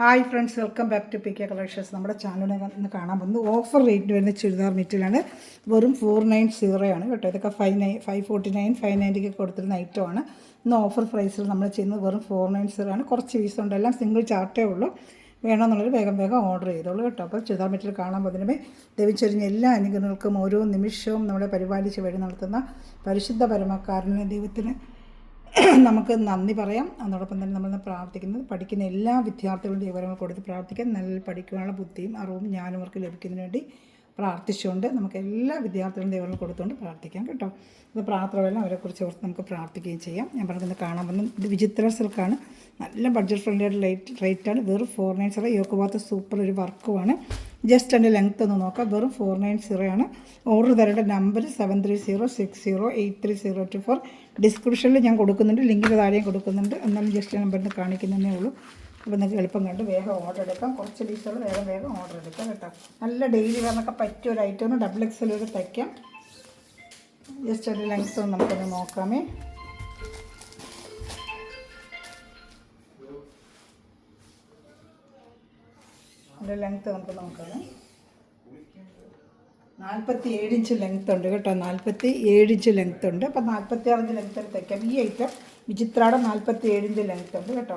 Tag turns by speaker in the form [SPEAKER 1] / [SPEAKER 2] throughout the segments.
[SPEAKER 1] Hi friends, welcome back to P K collections. നമ്മുടെ ചാനലിൽ ഇന്ന് കാണാൻ പോകുന്നത് ഓഫർ റേറ്റ് വരുന്ന ചുരിദാർ മെറ്റീരിയലാണ്. വെറും 490 ആണ് കേട്ടോ. ഇതൊക്കെ 549 590 കൊടുത്തിരുന്ന ഐറ്റമാണ്. ഇന്ന് ഓഫർ പ്രൈസിൽ നമ്മൾ ചെയ്യുന്നത് വെറും 490 ആണ്. കുറച്ച് പീസുണ്ട്, എല്ലാം സിംഗിൾ ചാർട്ടേ ഉള്ളൂ. വേണമെന്നുള്ളൊരു വേഗം ഓർഡർ ചെയ്തോളൂ കേട്ടോ. അപ്പോൾ ചുരിദാർ മെറ്റീരിയൽ കാണാൻ പോകുന്നതിന് ദൈവച്ചൊരിഞ്ഞ എല്ലാ അനുഗ്രഹങ്ങൾക്കും ഓരോ നിമിഷവും നമ്മളെ പരിപാലിച്ച് വഴി നടത്തുന്ന പരിശുദ്ധ പരമക്കാരനെ ദൈവത്തിന് നമുക്ക് നന്ദി പറയാം. അതോടൊപ്പം തന്നെ നമ്മൾ പ്രാർത്ഥിക്കുന്നത് പഠിക്കുന്ന എല്ലാ വിദ്യാർത്ഥികളുടെ വിവരങ്ങൾ കൊടുത്ത് പ്രാർത്ഥിക്കാൻ, നല്ല പഠിക്കുവാനുള്ള ബുദ്ധിയും അറിവും ജ്ഞാനവും അവർക്ക് ലഭിക്കുന്നതിന് വേണ്ടി പ്രാർത്ഥിച്ചുകൊണ്ട് നമുക്ക് എല്ലാ വിദ്യാർത്ഥികളുടെ വിവരങ്ങൾ കൊടുത്തുകൊണ്ട് പ്രാർത്ഥിക്കാം കേട്ടോ. ഇത് പ്രാർത്ഥനകളെല്ലാം അവരെക്കുറിച്ച് ഓർത്ത് നമുക്ക് പ്രാർത്ഥിക്കുകയും ചെയ്യാം. ഞാൻ പറഞ്ഞത് കാണാൻ വന്ന ഇത് വിചിത്ര സിൽക്കാണ്. നല്ല ബഡ്ജറ്റ് ഫ്രണ്ട്ലി ആയിട്ട് റേറ്റാണ്. വെറും 490. യോക്ക് ഭാഗത്ത് സൂപ്പർ ഒരു വർക്കുമാണ്. ജസ്റ്റ് അതിൻ്റെ ലെങ്ത്ത് ഒന്ന് നോക്കാം. വെറും 490 ആണ്. ഓർഡർ തരേണ്ട നമ്പർ 7306083024. ഡിസ്ക്രിപ്ഷനിൽ ഞാൻ കൊടുക്കുന്നുണ്ട്, ലിങ്കിൻ്റെ താഴെയും കൊടുക്കുന്നുണ്ട്. എന്നാലും ജസ്റ്റ് നമ്പറിന് കാണിക്കുന്നതേ ഉള്ളൂ. അപ്പോൾ നിങ്ങൾക്ക് എളുപ്പം കണ്ട് വേഗം ഓർഡർ എടുക്കാം. കുറച്ച് പീസുകൾ വേഗം ഓർഡർ എടുക്കാം കേട്ടോ. നല്ല ഡെയിലി വേറൊക്കെ പറ്റിയ ഒരു ഐറ്റം. XXL വരെ തയ്ക്കാം. ജസ്റ്റ് അതിൻ്റെ ലെങ്ത്ത് നമുക്കൊന്ന് നോക്കാമേ. അതിൻ്റെ ലെങ്ത്ത് നമുക്ക് നോക്കാം. 47 ഇഞ്ച് ലെങ്ത്ത് ഉണ്ട് കേട്ടോ. 47 ഇഞ്ച് ലെങ്ത്ത് ഉണ്ട്. അപ്പോൾ 46 ഇഞ്ച് ലെങ്ത്തിൽ തയ്ക്കാം. ഈ ഐറ്റം വിചിത്രയുടെ 47 ഇഞ്ച് ലെങ്ത്ത് ഉണ്ട് കേട്ടോ.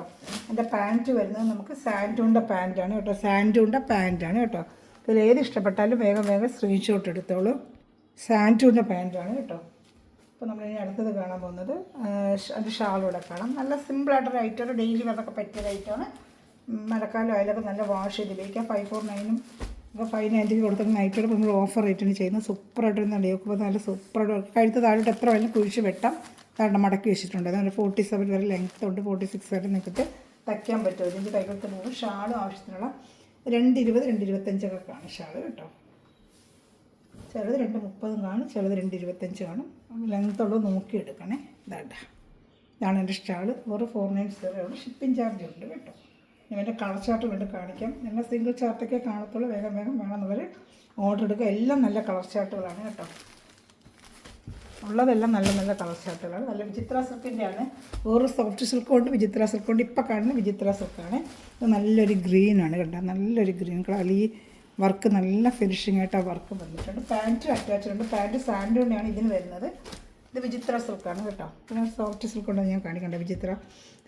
[SPEAKER 1] എൻ്റെ പാൻറ്റ് വരുന്നത് നമുക്ക് സാൻഡൂണിൻ്റെ പാൻറ്റാണ് കേട്ടോ. സാൻഡൂണിൻ്റെ പാൻറ്റാണ് കേട്ടോ. ഇതിൽ ഏത് ഇഷ്ടപ്പെട്ടാലും വേഗം സ്ക്രീൻഷോട്ട് എടുത്തോളൂ. സാൻഡൂണിൻ്റെ പാൻറ്റാണ് കേട്ടോ. അപ്പോൾ നമ്മളിനി അടുത്തത് കാണാൻ പോകുന്നത് അത് ഷാളൂടെ കാണാം. നല്ല സിമ്പിളായിട്ടൊരു ഐറ്റം, ഡെയിലി വെറൊക്കെ പറ്റിയൊരു ഐറ്റമാണ്. മഴക്കാലം ആയാലൊക്കെ നല്ല വാഷ് ചെയ്ത് ഉപയോഗിക്കാം. 549 ഇപ്പോൾ 590 കൊടുത്തിരുന്ന നൈറ്റോടെ നമ്മൾ ഓഫർ റേറ്റിന് ചെയ്യുന്നത് സൂപ്പറായിട്ടൊരു യോക്കുമ്പോൾ നല്ല സൂപ്പറായിട്ട് കഴുത്ത് താഴോട്ട് എത്ര വേണം കുഴിച്ച് വെട്ടാം. താഴെ മടക്കി വെച്ചിട്ടുണ്ട്. അതാണ് 47 വരെ ലെങ്ത്ത് ഉണ്ട്. 46 വരെ നിങ്ങൾക്ക് തയ്ക്കാൻ പറ്റും. ഇതിൻ്റെ കൈകൊടുത്ത് പോകും. ഷാളും ആവശ്യത്തിനുള്ള 220 225 കാണും ഷാള് കേട്ടോ. ചിലത് 230 കാണും, ചിലത് 225 കാണും. ലെങ്ത്തുള്ളത് നോക്കിയെടുക്കണേ. ഇതാണ് എൻ്റെ ഷാള്. വെറും 490 ഉള്ളൂ. ഷിപ്പിംഗ് ചാർജ് ഉണ്ട് കേട്ടോ. ഞാൻ കളർ ചാർട്ട് വേണ്ടി കാണിക്കാം. ഞങ്ങൾ സിംഗിൾ ചാർട്ടൊക്കെ കാണത്തുള്ളൂ. വേഗം വേണമെന്നുള്ളവർ ഓർഡർ എടുക്കുക. എല്ലാം നല്ല കളർ ചാർട്ടുകളാണ് കേട്ടോ. ഉള്ളതെല്ലാം നല്ല കളർ ചാർട്ടുകളാണ്. നല്ല വിചിത്ര സിൽക്കിൻ്റെ ആണ്. വേറെ സോഫ്റ്റ് സിൽക്കുണ്ട്, വിചിത്ര സിൽക്കുണ്ട്. ഇപ്പോൾ കാണുന്ന വിചിത്ര സിൽക്കാണ്. ഇത് നല്ലൊരു ഗ്രീനാണ് കേട്ടോ. നല്ലൊരു ഗ്രീൻ കളർ. ഈ വർക്ക് നല്ല ഫിനിഷിംഗ് ആയിട്ട് ആ വർക്ക് വന്നിട്ടുണ്ട്. പാൻറ്റ് അറ്റാച്ച്ഡ് ഉണ്ട്. പാൻറ്റ് സാൻഡൂണിയാണ് ഇതിന് വരുന്നത്. ഇത് വിചിത്ര സിൽക്കാണ് കേട്ടോ. പിന്നെ സോഫ്റ്റ് സിൽക്കുണ്ടെന്ന് ഞാൻ കാണിക്കണ്ട. വിചിത്ര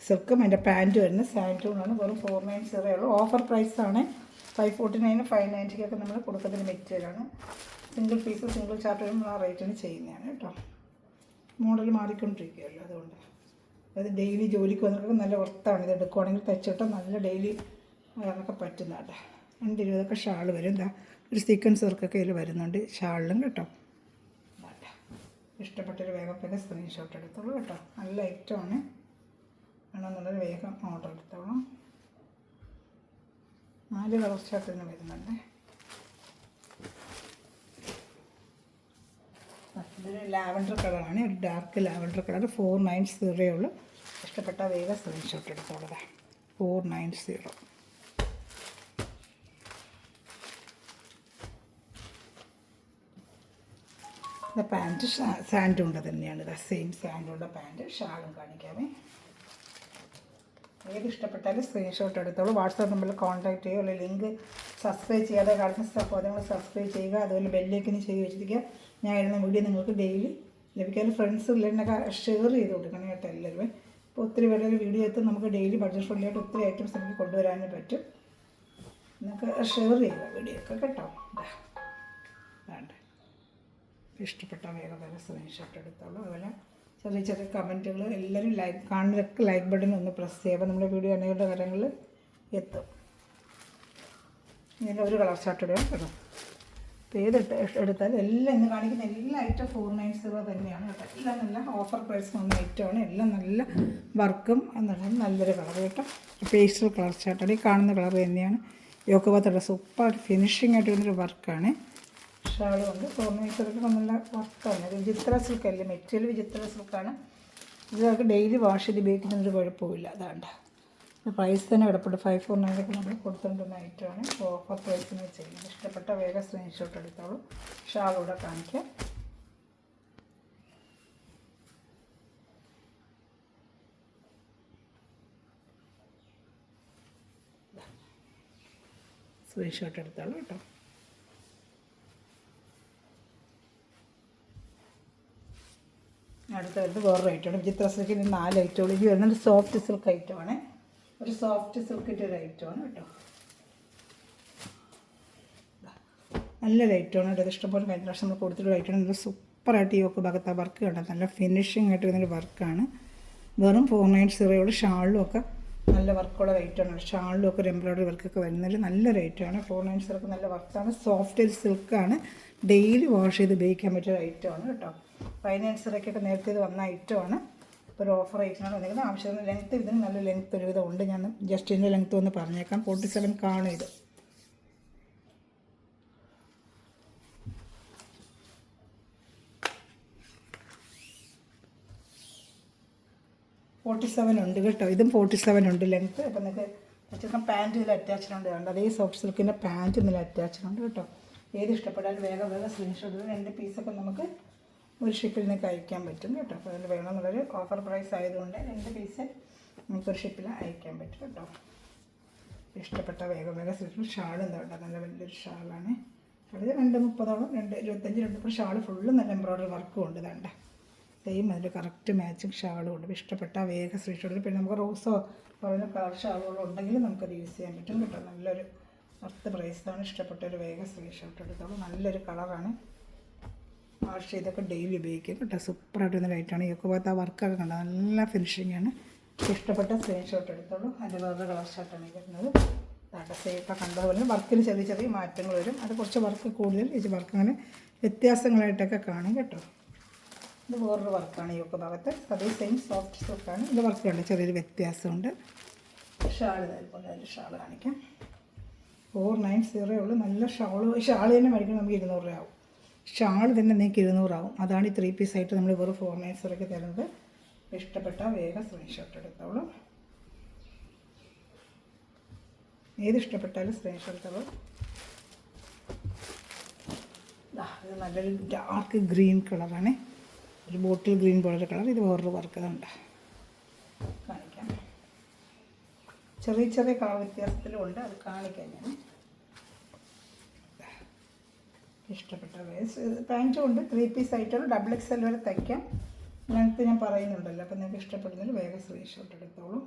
[SPEAKER 1] സിൽക്കും അതിൻ്റെ പാൻറ്റ് വരുന്നത് സാൻഡൂണാണ്. വെറും 490 ഉള്ളൂ. ഓഫർ പ്രൈസാണ്. 549 590 നമ്മൾ കൊടുക്കുന്ന മെറ്റീരിയലാണ്. സിംഗിൾ പീസ് സിംഗിൾ ചാർട്ടും ആ റേറ്റിന് ചെയ്യുന്നതാണ് കേട്ടോ. മോഡൽ മാറിക്കൊണ്ടിരിക്കുകയല്ലോ, അതുകൊണ്ട് അത് ഡെയിലി ജോലിക്ക് വന്നവർക്ക് നല്ല വർത്താണ്. ഇത് എടുക്കുവാണെങ്കിൽ തയ്ച്ചിട്ട് നല്ല ഡെയിലി വരാനൊക്കെ പറ്റുന്നതാണ്. 220 ഷാൾ വരും. എന്താ ഒരു സീക്വൻസ് വർക്കൊക്കെ ഇതിൽ വരുന്നുണ്ട് ഷാളിലും കേട്ടോ. ഇഷ്ടപ്പെട്ടൊരു വേഗം സ്ക്രീൻഷോട്ട് എടുത്തോളൂ കേട്ടോ. നല്ല ഐറ്റമാണ്. വേണമെന്നുള്ളത് വേഗം ഓർഡർ എടുത്തോളാം. 4 കളർ ചാർട്ടിന് വരുന്നുണ്ട്. ഇതൊരു ലാവൻഡർ കളറാണ്. ഒരു ഡാർക്ക് ലാവൻഡർ കളർ. 490 ഉള്ളൂ. ഇഷ്ടപ്പെട്ട വേഗം സ്ക്രീൻഷോട്ട് എടുത്തോളൂ. 490. പാൻറ്റ് സാൻഡൂണ്ട തന്നെയാണ്. സെയിം സാൻഡൂണ്ട പാൻറ്റ്. ഷാളും കാണിക്കാമേ. ഏത് ഇഷ്ടപ്പെട്ടാലും സ്ക്രീൻഷോട്ട് എടുത്തോളൂ. വാട്സാപ്പ് നമ്പറിൽ കോൺടാക്ട് ചെയ്യുക. അല്ലെങ്കിൽ ലിങ്ക് സബ്സ്ക്രൈബ് ചെയ്യാതെ കാണുന്ന സഹോദരങ്ങൾ സബ്സ്ക്രൈബ് ചെയ്യുക. അതുപോലെ ബെല്ലേക്കിന് ചെയ്ത് വെച്ചിരിക്കുക. ഞാൻ ഇടുന്ന വീഡിയോ നിങ്ങൾക്ക് ഡെയിലി ലഭിക്കാൻ. ഫ്രണ്ട്സ് ഇല്ലെന്നൊക്കെ ഷെയർ ചെയ്ത് കൊടുക്കണം കേട്ടോ എല്ലാവരും. ഇപ്പോൾ ഒത്തിരി പേരുടെ വീഡിയോ എത്തും. നമുക്ക് ഡെയിലി ബഡ്ജറ്റ് ഫ്രണ്ട്ലി ആയിട്ട് ഒത്തിരി ഐറ്റംസ് നമുക്ക് കൊണ്ടുവരാനും പറ്റും. നിങ്ങൾക്ക് ഷെയർ ചെയ്യുക വീഡിയോ ഒക്കെ കേട്ടോ. വേണ്ട ഇഷ്ടപ്പെട്ട വേഗം സ്ക്രീൻഷോട്ട് എടുത്തോളൂ. അതുപോലെ ചെറിയ കമൻറ്റുകൾ എല്ലാവരും കാണുന്നതൊക്കെ ലൈക്ക് ബട്ടൺ ഒന്ന് പ്രസ് ചെയ്യുമ്പോൾ നമ്മുടെ വീഡിയോ അനേകരുടെ കാര്യങ്ങളിൽ എത്തും. ഇതിൻ്റെ ഒരു കളർ ചാർട്ട് ഇടുക കേട്ടോ. അപ്പോൾ ഏത് എടുത്താലും എല്ലാം ഇന്ന് കാണിക്കുന്ന എല്ലാ ഐറ്റം 490 തന്നെയാണ് കേട്ടോ. എല്ലാം നല്ല ഓഫർ പ്രൈസ് വന്ന ഐറ്റമാണ്. എല്ലാം നല്ല വർക്കും എന്നുള്ളത് നല്ലൊരു കളർ കേട്ടോ. പേസ്റ്റൽ കളർ ചാർട്ടാണ്. ഈ കാണുന്ന കളർ തന്നെയാണ്. യോക്ക് ഭാഗത്തുള്ള സൂപ്പർ ഫിനിഷിംഗ് ആയിട്ട് വരുന്നൊരു വർക്കാണ്. ഷാളുമുണ്ട്. 490 നല്ല വർക്കാണ്. ഇത് വിചിത്ര സിൽക്കല്ലേ, മെറ്റീരിയൽ വിചിത്ര സിൽക്കാണ്. ഇതൊക്കെ ഡെയിലി വാഷ് ചെയ്ത് ഉപയോഗിക്കുന്നൊരു കുഴപ്പമില്ല. അതാണ്ട് പ്രൈസ് തന്നെ കിടപ്പുണ്ട്. 549 നമ്മൾ കൊടുത്തുകൊണ്ടിരുന്ന ഐറ്റമാണ്. ഓഫർ പ്രൈസിന് ചെയ്യുന്നത്. ഇഷ്ടപ്പെട്ട വേഗം സ്ക്രീൻഷോട്ട് എടുത്തോളൂ. ഷാളൂടെ കാണിക്കാം. സ്ക്രീൻഷോട്ട് എടുത്തോളൂ കേട്ടോ. അടുത്ത വരുന്നത് വേറൊരു ഐറ്റമാണ്. വിചിത്ര സിൽക്കിന് 4 ഐറ്റമുള്ളൂ. ഇത് വരുന്നത് സോഫ്റ്റ് സിൽക്ക് ഐറ്റമാണ്. ഒരു സോഫ്റ്റ് സിൽക്കിൻ്റെ ഒരു ഐറ്റമാണ് കേട്ടോ. നല്ലൊരു ഐറ്റമാണ് കേട്ടോ. ഇത് ഇഷ്ടംപോലെ കഴിഞ്ഞ പ്രാവശ്യം നമ്മൾ കൊടുത്തിട്ടൊരു ഐറ്റമാണ്. നല്ല സൂപ്പറായിട്ട് ഈ ഒക്കെ ഭാഗത്ത് ആ വർക്ക് കണ്ടോ, നല്ല ഫിനിഷിംഗ് ആയിട്ട് വരുന്നൊരു വർക്കാണ്. വെറും 490 ഷാളിലും ഒക്കെ നല്ല വർക്കുള്ള ഐറ്റമാണ്. ഷാളിലും ഒക്കെ ഒരു എംബ്രോയ്ഡറി വർക്കൊക്കെ വരുന്നൊരു നല്ലൊരു ഐറ്റമാണ്. 490 നല്ല വർക്കാണ്. സോഫ്റ്റ് സിൽക്കാണ്. ഡെയിലി വാഷ് ചെയ്ത് ഉപയോഗിക്കാൻ പറ്റിയൊരു ഐറ്റമാണ് കേട്ടോ. 590 നേരത്തെ ഇത് വന്ന ഐറ്റമാണ്. ഇപ്പോൾ ഒരു ഓഫർ ഐറ്റമാണ് വന്നിരിക്കുന്നത്. ആവശ്യത്തിന് ലെങ്ത്ത് ഇതിന് നല്ല ലെങ്ത്ത് ഒരുവിധം ഉണ്ട്. ഞാൻ ജസ്റ്റ് ഇതിൻ്റെ ലെങ്ത്ത് ഒന്ന് പറഞ്ഞേക്കാം. 47 കാണും ഇത്. ഉണ്ട് കേട്ടോ. ഇതും 47 ഉണ്ട് ലെങ്ത്ത്. അപ്പോൾ നിങ്ങൾക്ക് വെച്ചിട്ട് പാൻറ്റ് ഇതിൽ അറ്റാച്ച്ഡ് ഉണ്ട്. കണ്ടോ, അതേ സോഫ്റ്റ് സിൽക്കിൻ്റെ പാൻറ്റ് ഇതിൽ അറ്റാച്ച്ഡ് ഉണ്ട് കേട്ടോ. ഏത് ഇഷ്ടപ്പെട്ടാലും വേഗം സ്ക്രീൻഷോട്ട് 2 പീസൊക്കെ നമുക്ക് ഒരു ഷിപ്പിൽ നിന്ന് അയക്കാൻ പറ്റും കേട്ടോ. അപ്പോൾ അതിൽ വേണമെന്നുള്ളൊരു ഓഫർ പ്രൈസ് ആയതുകൊണ്ട് 2 പീസ് നമുക്കൊരു ഷിപ്പിൽ അയക്കാൻ പറ്റും കേട്ടോ. ഇഷ്ടപ്പെട്ട വേഗം സ്ക്രീൻഷോട്ട്. ഷാൾ എന്താ കേട്ടോ, നല്ല വലിയൊരു ഷാളാണ്. അത് 230 225 ഷാൾ ഫുള്ള് നല്ല എംബ്രോയ്ഡറി വർക്കും ഉണ്ട്. വേണ്ട സെയിം അതിൽ കറക്റ്റ് മാച്ചിങ് ഷാളും ഉണ്ട്. ഇഷ്ടപ്പെട്ട വേഗം സ്ക്രീൻഷോട്ട്. പിന്നെ നമുക്ക് റോസോ പറയുന്ന കളർ ഷാളുകളോ ഉണ്ടെങ്കിൽ നമുക്കത് യൂസ് ചെയ്യാൻ പറ്റും കേട്ടോ. നല്ലൊരു 10 പ്രൈസാണ്. ഇഷ്ടപ്പെട്ട ഒരു വേഗം സ്ക്രീൻഷോട്ട് എടുത്തോളൂ. നല്ലൊരു കളറാണ്. വാഷ് ചെയ്തൊക്കെ ഡെയിലി ഉപയോഗിക്കും കേട്ടോ. സൂപ്പറായിട്ട് വരുന്ന ലൈറ്റാണ്. ഈ ഒക്കെ ഭാഗത്ത് ആ വർക്കൊക്കെ കണ്ടോ, നല്ല ഫിനിഷിങ്ങാണ്. ഇഷ്ടപ്പെട്ട സ്ക്രീൻഷോട്ട് എടുത്തോളൂ. അതിൻ്റെ വേറൊരു കളർ ഷർട്ടാണ് വരുന്നത്. ഇപ്പോൾ കണ്ടതുപോലെ വർക്കിന് ചെറിയ ചെറിയ മാറ്റങ്ങൾ വരും. അത് കുറച്ച് വർക്ക് കൂടുതൽ, ഈ വർക്ക് അങ്ങനെ വ്യത്യാസങ്ങളായിട്ടൊക്കെ കാണും കേട്ടോ. ഇത് വേറൊരു വർക്കാണ് ഈ ഒക്കെ ഭാഗത്ത്. അതേ സെയിം സോഫ്റ്റ് സിൽക്കാണ്. ഇത് വർക്ക് കണ്ട് ചെറിയൊരു വ്യത്യാസമുണ്ട്. ഷാൾ ഇതേപോലെ അതിൻ്റെ ഷാൾ കാണിക്കാം. 490 ഉള്ളൂ. നല്ല ഷാൾ തന്നെ മേടിക്കണം. നമുക്ക് 200 രൂപയാവും. ഷാൾ തന്നെ നിങ്ങൾക്ക് 200 ആവും. അതാണ് ഈ 3 പീസായിട്ട് നമ്മൾ വെറും 490 തരുന്നത്. ഇഷ്ടപ്പെട്ട വേഗം സ്ക്രീൻഷോട്ട് എടുത്തോളൂ. ഏത് ഇഷ്ടപ്പെട്ടാലും സ്ക്രീൻഷോട്ട് എടുത്തോളൂ. ഇത് നല്ലൊരു ഡാർക്ക് ഗ്രീൻ കളറാണ്. ഒരു ബോട്ടിൽ ഗ്രീൻ പോലൊരു കളർ. ഇത് വേറൊരു വർക്ക് ഉണ്ട് കാണിക്കാം. ചെറിയ ചെറിയ കളർ വ്യത്യാസത്തിലും ഉണ്ട്. അത് കാണിക്കാം ഞാൻ. ഇഷ്ടപ്പെട്ട പാൻറ്റും ഉണ്ട്. 3 പീസ് ആയിട്ടുള്ള XXL വരെ തയ്ക്കാം. ലെങ്ത്ത് ഞാൻ പറയുന്നുണ്ടല്ലോ. അപ്പോൾ നിങ്ങൾക്ക് ഇഷ്ടപ്പെടുന്നതിൽ വേഗം സ്ക്രീൻഷോട്ട് എടുത്തോളൂ.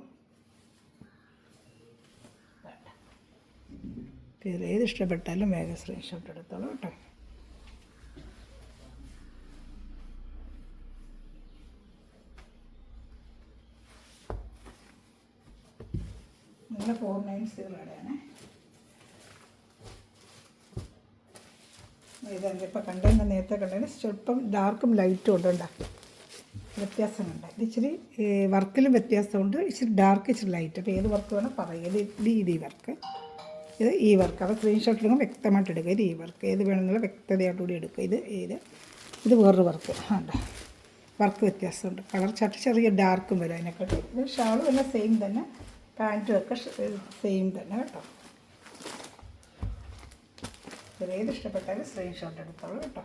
[SPEAKER 1] ഏത് ഇഷ്ടപ്പെട്ടാലും വേഗം സ്ക്രീൻഷോട്ട് എടുത്തോളൂ കേട്ടോ. നല്ല 490 ഇതെന്താ ഇപ്പോൾ കണ്ടതിന് നേരത്തെ കണ്ടതിന് സ്വല്പം ഡാർക്കും ലൈറ്റും ഉണ്ട്. വ്യത്യാസം ഉണ്ട്. ഇത് ഇച്ചിരി വർക്കിലും വ്യത്യാസമുണ്ട്. ഇച്ചിരി ഡാർക്ക്, ഇച്ചിരി ലൈറ്റ്. അപ്പോൾ ഏത് വർക്ക് വേണം പറയുക. ഇത് ഈ വർക്ക്, ഇത് ഈ വർക്ക്. അപ്പോൾ സ്ക്രീൻഷോട്ട് എടുക്കുമ്പോൾ വ്യക്തമായിട്ട് എടുക്കുക. ഇത് ഈ വർക്ക് ഏത് വേണമെന്നുള്ള വ്യക്തതയോടുകൂടി എടുക്കുക. ഇത് വേറൊരു വർക്ക് ഉണ്ട്. വർക്ക് വ്യത്യാസമുണ്ട്. കളർ ചാർട്ട് ചെറിയ ഡാർക്കും വരും അതിനെക്കാട്ടി. ഇത് ഷാളും എല്ലാം സെയിം തന്നെ. പാൻറ്റും ഒക്കെ സെയിം തന്നെ കേട്ടോ. ഏത് ഇഷ്ടപ്പെട്ടാലും സ്ക്രീൻഷോട്ട് എടുത്തോളൂ കേട്ടോ.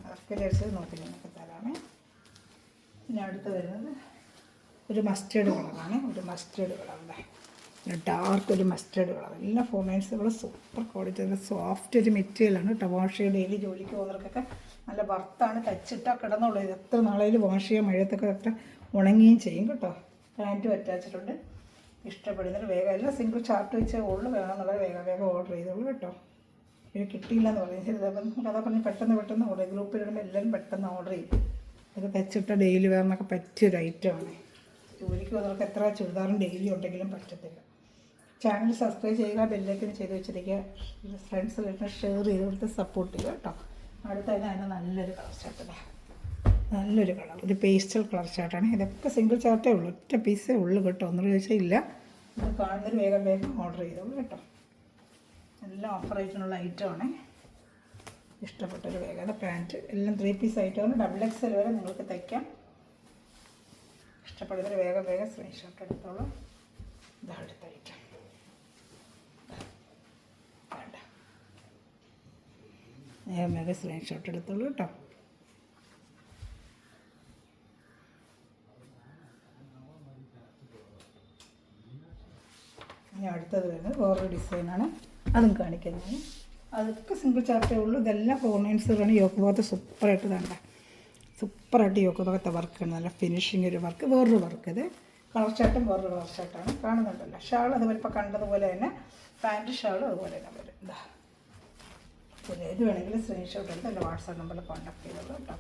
[SPEAKER 1] വർക്ക് ലേഴ്സ് നോക്കി നിങ്ങൾക്ക് തരാമേ. പിന്നെ അടുത്ത് വരുന്നത് ഒരു മസ്റ്റേർഡ് കളറാണ്. ഒരു മസ്റ്റേർഡ് കളറിൻ്റെ ഡാർക്ക് ഒരു മസ്റ്റേർഡ് കളർ. എല്ലാം 490 സൂപ്പർ ക്വാളിറ്റി, നല്ല സോഫ്റ്റ് ഒരു മെറ്റീരിയലാണ് കേട്ടോ. വാഷ് ചെയ്ത് ഡെയിലി ജോലിക്ക് പോകുന്നവർക്കൊക്കെ നല്ല വർത്താണ്. തച്ചിട്ടാൽ കിടന്നുള്ളൂ. ഇത് എത്ര നാളേലും വാഷ് ചെയ്യാൻ മഴയത്തൊക്കെ ഒക്കെ ഉണങ്ങുകയും ചെയ്യും കേട്ടോ. പാൻറ്റും അറ്റാച്ചിട്ടുണ്ട്. ഇഷ്ടപ്പെടുന്നതിൽ വേഗം എല്ലാം സിംഗിൾ ചാർട്ട് വെച്ചേ ഉള്ളു. വേണമെന്നുള്ളത് വേഗം ഓർഡർ ചെയ്തോളൂ കേട്ടോ. ഇത് കിട്ടിയില്ല എന്ന് പറയും. ശരി, അപ്പം നമുക്ക് അതാ പറഞ്ഞ് പെട്ടെന്ന് ഓർഡർ ചെയ്യും. ഗ്രൂപ്പിലിടുമ്പോൾ എല്ലാവരും പെട്ടെന്ന് ഓർഡർ ചെയ്യും. ഇത് തച്ചിട്ട ഡെയിലി വേണമെന്നൊക്കെ പറ്റിയൊരു ഐറ്റമാണ്. ജോലിക്ക് പോകുന്നവർക്ക് എത്ര ചുരിദാറും ഡെയിലി ഉണ്ടെങ്കിലും പറ്റത്തില്ല. ചാനൽ സബ്സ്ക്രൈബ് ചെയ്യുക, ബെല്ലൈക്കൻ ചെയ്ത് വെച്ചിരിക്കുക. ഫ്രണ്ട്സിലായിട്ട് ഷെയർ ചെയ്ത് കൊടുത്ത് സപ്പോർട്ട് ചെയ്യുക കേട്ടോ. അടുത്തതിന് അതിന് നല്ലൊരു കളർ ചാർട്ടല്ലേ, നല്ലൊരു കളർ. ഇത് പേസ്റ്റൽ കളർ ചാർട്ടാണ്. ഇതൊക്കെ സിംഗിൾ ചാർട്ടേ ഉള്ളൂ. ഒറ്റ പീസേ ഉള്ളൂ കേട്ടോ. ഒന്നും ചോദിച്ചാൽ ഇല്ല. ഇത് കാണുന്നൊരു വേഗം ഓർഡർ ചെയ്തോളൂ കേട്ടോ. എല്ലാം ഓഫർ ആയിട്ടുള്ള ഐറ്റമാണ്. ഇഷ്ടപ്പെട്ടൊരു വേഗം പാൻറ്റ് എല്ലാം 3 പീസ് ഐറ്റമാണ്. XXL വരെ നിങ്ങൾക്ക് തയ്ക്കാം. ഇഷ്ടപ്പെടുന്നൊരു വേഗം സ്ക്രീൻഷോട്ട് എടുത്തോളൂ. ഇതാ അടുത്ത ഐറ്റം. വേഗം സ്ക്രീൻഷോട്ട് എടുത്തോളൂ കേട്ടോ. ഇനി അടുത്തത് വരുന്നത് വേറൊരു ഡിസൈനാണ്, അതും കാണിക്കുന്നത്. അതൊക്കെ സിംഗിൾ ചാർട്ടേ ഉള്ളൂ. ഇതെല്ലാം 490 യോക്ക് ഭാഗത്ത് സൂപ്പറായിട്ട് വേണ്ട, സൂപ്പറായിട്ട് യോക്ക് ഭാഗത്തെ വർക്കാണ്, നല്ല ഫിനിഷിങ് ഒരു വർക്ക്. വേറൊരു വർക്ക്, ഇത് കളർ ചാർട്ടും വേറൊരു കളർ ചാർട്ടാണ് കാണുന്നുണ്ടല്ലോ. ഷാൾ അതുപോലെ ഇപ്പോൾ കണ്ടതുപോലെ തന്നെ പാൻറ്റ് ഷാളും അതുപോലെ തന്നെ വരും. ഇതാ ഇത് വേണമെങ്കിൽ സ്ക്രീൻഷോട്ട് എടുത്ത് എൻ്റെ വാട്സാപ്പ് നമ്പറിൽ കോൺടാക്ട് ചെയ്തോളൂ കേട്ടോ.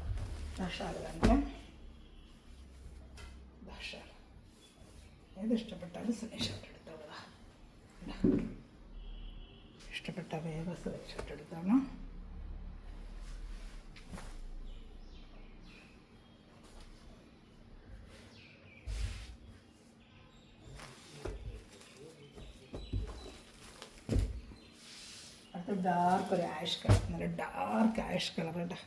[SPEAKER 1] ഷാൾ കാണിക്കാം. ഷാൾ ഏത് ഇഷ്ടപ്പെട്ടാലും സ്ക്രീൻഷോട്ട് എടുത്തോളൂ. ഇഷ്ടപ്പെട്ട വേഗം സ്ക്രീൻഷോട്ട് എടുത്തോളൂ. ഡാർക്ക് ഒരു ആഷ് കളർ, നല്ല ഡാർക്ക് ആഷ് കളർ കേട്ടോ,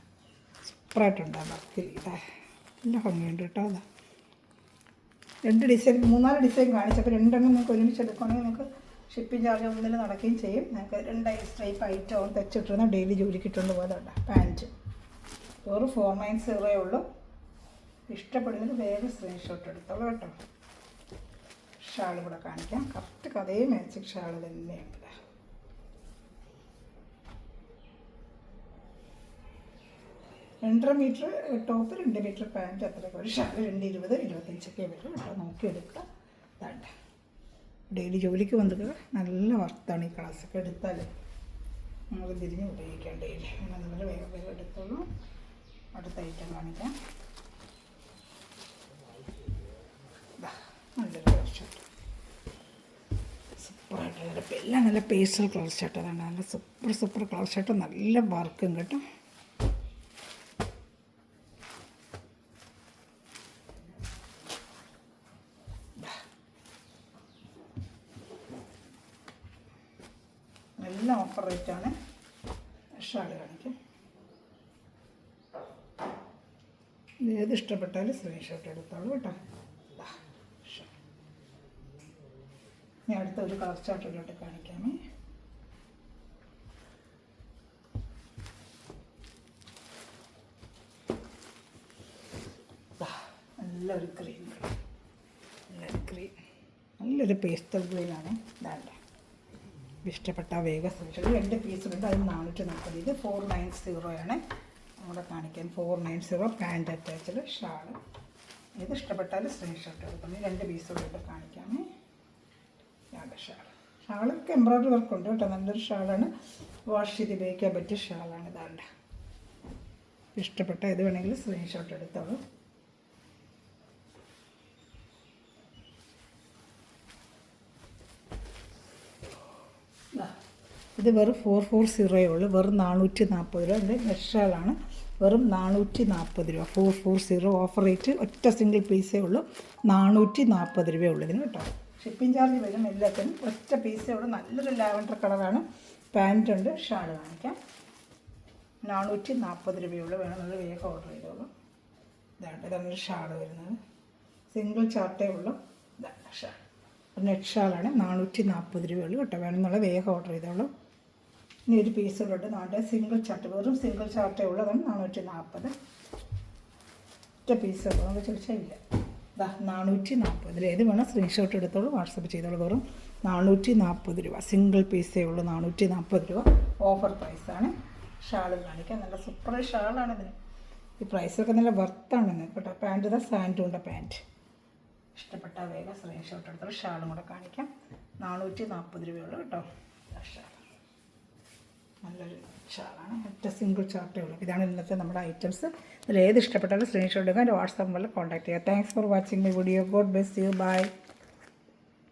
[SPEAKER 1] സൂപ്പറായിട്ടുണ്ടാകും വർക്ക്. നല്ല ഭംഗിയുണ്ട് കേട്ടോ. അതാ 2 ഡിസൈൻ 3-4 ഡിസൈൻ കാണിച്ചപ്പോൾ 2 നിങ്ങൾക്ക് ഒരുമിച്ച് എടുക്കുകയാണെങ്കിൽ നിങ്ങൾക്ക് ഷിപ്പിംഗ് ചാർജ് ഒന്നിൽ നടക്കുകയും ചെയ്യും. നിങ്ങൾക്ക് 2 ടൈപ്പ് ഐറ്റം തെച്ചിട്ടിരുന്ന ഡെയിലി ജോലിക്ക് ഇട്ടുകൊണ്ട് പോയതുണ്ട്. പാൻറ്റ് വെറും 490 ഉള്ളൂ. ഇഷ്ടപ്പെടുന്നത് വേഗം സ്ക്രീൻഷോട്ട് എടുത്തോളൂ കേട്ടോ. ഷാൾ കൂടെ കാണിക്കാം. കറക്റ്റ് അതേ മാച്ചിങ് ഷാൾ തന്നെയാണ്. 2.5 മീറ്റർ ടോപ്പ്, 2 മീറ്റർ പാൻറ്റ്, അത്രയൊക്കെ ഒരു ഷാൾ 220, 25 വരും കേട്ടോ. നോക്കിയെടുക്കുക. വേണ്ട ഡെയിലി ജോലിക്ക് വന്നിട്ട് നല്ല വർത്താണ്. ഈ ക്ലാസ്സൊക്കെ എടുത്താൽ നമുക്ക് തിരിഞ്ഞ് ഉപയോഗിക്കാം ഡെയിലി. അങ്ങനെ നമ്മൾ വേഗം വേഗം എടുത്തോളൂ. അടുത്ത ഐറ്റം കാണിക്കാം. നല്ലൊരു കളർ ഷർട്ട്, സൂപ്പറായിട്ടുള്ള എല്ലാം നല്ല പേസ്റ്റൽ കളർ ഷർട്ട്. അതാണ് നല്ല സൂപ്പർ കളർ ഷർട്ട്, നല്ല വർക്കും കേട്ടോ. എല്ലാം ഓഫർ റേറ്റാണ്. ഷാൾ കാണിക്കും. ഏത് ഇഷ്ടപ്പെട്ടാലും സ്ക്രീൻഷോട്ട് എടുത്തോളൂ കേട്ടോ. ഞാൻ അടുത്ത ഒരു കളർ ചാർട്ടിലോട്ട് കാണിക്കാമേ. നല്ലൊരു ഗ്രീൻ, നല്ലൊരു പേസ്റ്റൽ ഗ്രീനാണ്. ഇതാണ്ട ഇഷ്ടപ്പെട്ട വേഗം സ്ക്രീൻഷോട്ട്. 2 പീസുണ്ട്, അത് 440. ഇത് 490 ആണ് നമ്മുടെ കാണിക്കാൻ. 490 പാൻറ്റ് അറ്റാച്ച്ഡ് ഷാള്. ഇത് ഇഷ്ടപ്പെട്ടാൽ സ്ക്രീൻഷോട്ട് എടുക്കണം. 2 പീസുകളുണ്ട് കാണിക്കാമേ. ഷാളൊക്കെ എംബ്രോയ്ഡറി വർക്കുണ്ട് കേട്ടോ. നല്ലൊരു ഷാളാണ്, വാഷ് ചെയ്ത് ഉപയോഗിക്കാൻ പറ്റിയ ഷാളാണ്. ഇതാണ്ട് ഇഷ്ടപ്പെട്ട ഇത് വേണമെങ്കിൽ സ്ക്രീൻഷോട്ട് എടുത്തോളൂ. ഇത് വെറും 440 ഉള്ളൂ, വെറും 440 രൂപ. ഇത് നെഷാളാണ്, വെറും 440 രൂപ. 440 ഓഫർ റേറ്റ്, ഒറ്റ സിംഗിൾ പീസേ ഉള്ളൂ, 440 രൂപയേ ഉള്ളൂ ഇതിന് കേട്ടോ. ഷിപ്പിംഗ് ചാർജ് വരും എല്ലാത്തിനും. ഒറ്റ പീസേ ഉള്ളൂ. നല്ലൊരു ലാവൻഡർ കളറാണ്. പാൻറ്റ് ഉണ്ട്. ഷാൾ കാണിക്കാം. 440 രൂപയുള്ളൂ. വേണമെന്നുള്ള വേഗം ഓർഡർ ചെയ്തോളൂ. ഇതാണ് ഷാൾ വരുന്നത്. സിംഗിൾ ചാർട്ടേ ഉള്ളൂ. ഇതാണ് ഷാൾ, നെറ്റ് ഷാളാണ്. 440 രൂപയുള്ളൂ കേട്ടോ. വേണമെന്നുള്ള വേഗം ഓർഡർ ചെയ്തോളൂ. ഇനി ഒരു പീസുകളുണ്ട്. സിംഗിൾ ചാർട്ട്, വെറും സിംഗിൾ ചാർട്ടേ ഉള്ളൂ. അതാണ് 440. ഒറ്റ പീസേ ഉള്ളൂ, നമുക്ക് ചോദിച്ചാൽ ഇല്ല. 440. ഏത് വേണം സ്ക്രീൻഷോട്ട് എടുത്തോളൂ, വാട്സപ്പ് ചെയ്തോളൂ. വെറും 440 രൂപ. സിംഗിൾ പീസേ ഉള്ളൂ, 440 രൂപ. ഓഫർ പ്രൈസാണ്. ഷാൾ കാണിക്കാം. നല്ല സൂപ്പർ ഷാളാണ് ഇതിന്. ഈ പ്രൈസൊക്കെ നല്ല വർത്താണ് കേട്ടോ. പാൻറ്റ് സാൻഡും ഉണ്ട് പാൻറ്റ്. ഇഷ്ടപ്പെട്ട വേഗം സ്ക്രീൻഷോട്ട് എടുത്തോളൂ. ഷാളും കൂടെ കാണിക്കാം. 440 രൂപയുള്ളൂ കേട്ടോ. ഷാൾ നല്ലൊരു ഷാളാണ്. ഒറ്റ സിംഗിൾ ചാർട്ടേ ഉള്ളൂ. ഇതാണ് ഇന്നത്തെ നമ്മുടെ ഐറ്റംസ്. ഇതിൽ ഏത് ഇഷ്ടപ്പെട്ടാലും സ്ക്രീൻഷോട്ട് എടുക്കാൻ എൻ്റെ വാട്സാപ്പ് നമ്പറിൽ കോൺടാക്ട് ചെയ്യുക. Thanks for watching my video. God bless you. By.